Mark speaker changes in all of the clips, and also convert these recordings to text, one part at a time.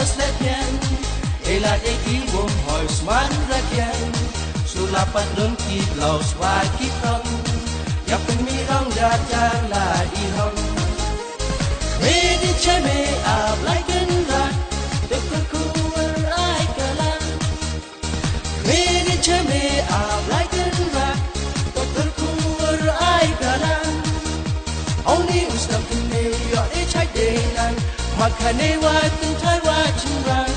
Speaker 1: just let bien Ela de ki bom hỏi sman rakien Sulapat lun ki laus wa ki phong Ya pun mi rong da cha la i hong Me di che me ab like an rat The kukur ai kalan Me di che me ab like an rat The kukur ai kalan Only ustam kene yo e chai de nan Makane wa tin chai wa chimran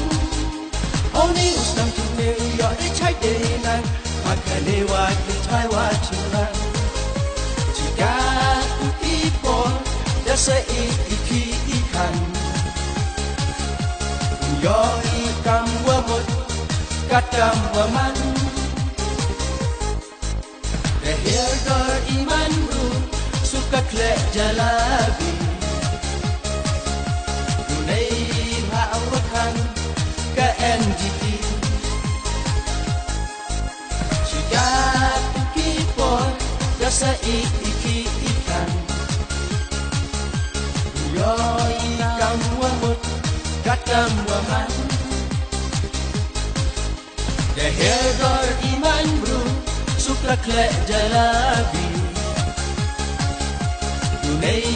Speaker 1: Only ustam kene yo e chai de nan Makane wa tin chai wa chimran Jika ku ipon dasa iki ikan Yo ikam wa mut katam wa man Dahir dar iman ru suka klek jalabi Dunay haawakan ka NGT Sigat kipon dasa iki ikan Yo ikam wamut katam waman Dahil dar iman bro suka klek jalabi Dunay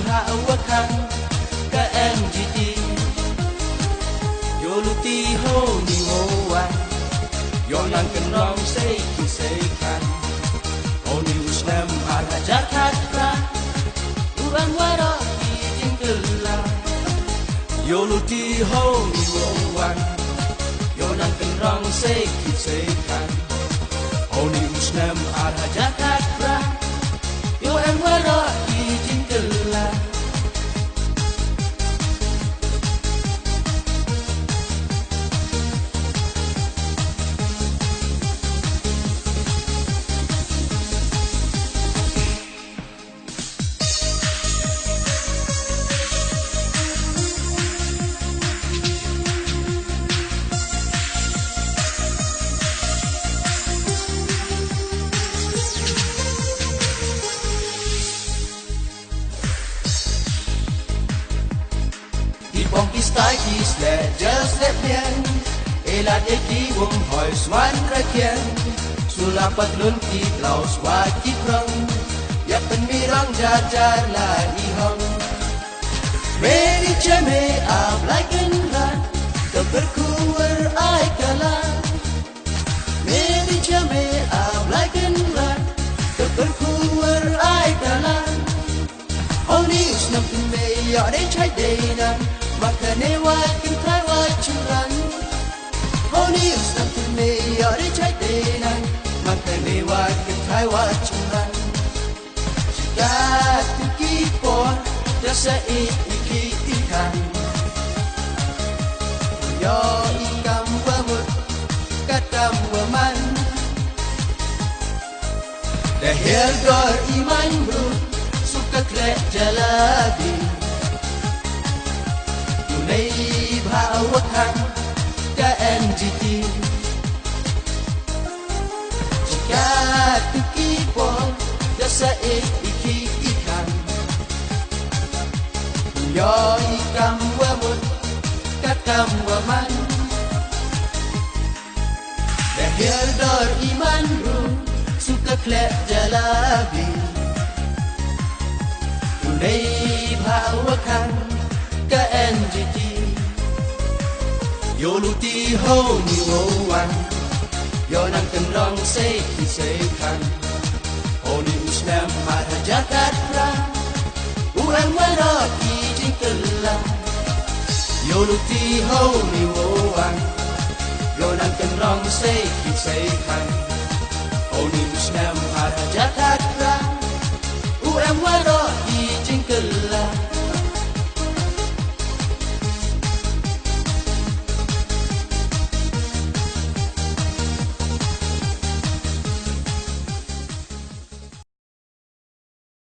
Speaker 1: haawakan ka NGT Yo luti ho ni ho wan Yo nang kenong say ki say kan Oni uslam ala jakatra Urang wara ki jingkela Yo luti ho ni ho wan Yo nang kenong say ki say kan Oni uslam ala jakatra Yo ang wara ki jingkela Bong ki stai ki sle just let bien Ela de ki bom hỏi swan rakien Sulapat lun ki laus wa ki krong Ya pen mi rong jar jar la i hong Ready che me ab like an rat The berkuar ai kala Ready che me ab like an rat The berkuar ai kala Only usnam pen me ya de chai de nan Makane wa kin khai wa churan Only ustam to me yore chai de nan Makane wa kin khai wa churan Jika tu kipon dasa iki ikan Yo ikam wa mut katam wa man Dahil dar iman bro suka klek jalabi Dunay bhawakan ka NGT Jika tu kipon dasa iki ikan Yo ikam wamut katam waman Dahil dar iman ru suka klek jalabi Dunay bhawakan ka NGT Yo luti ho ni wo wan Yo nang kenrong say ki say kan Ho ni uslam ada jakatra Urang wara ki jingkela Yo luti ho ni wo wan Yo nang kenrong say ki say kan Ho ni uslam ada jakatra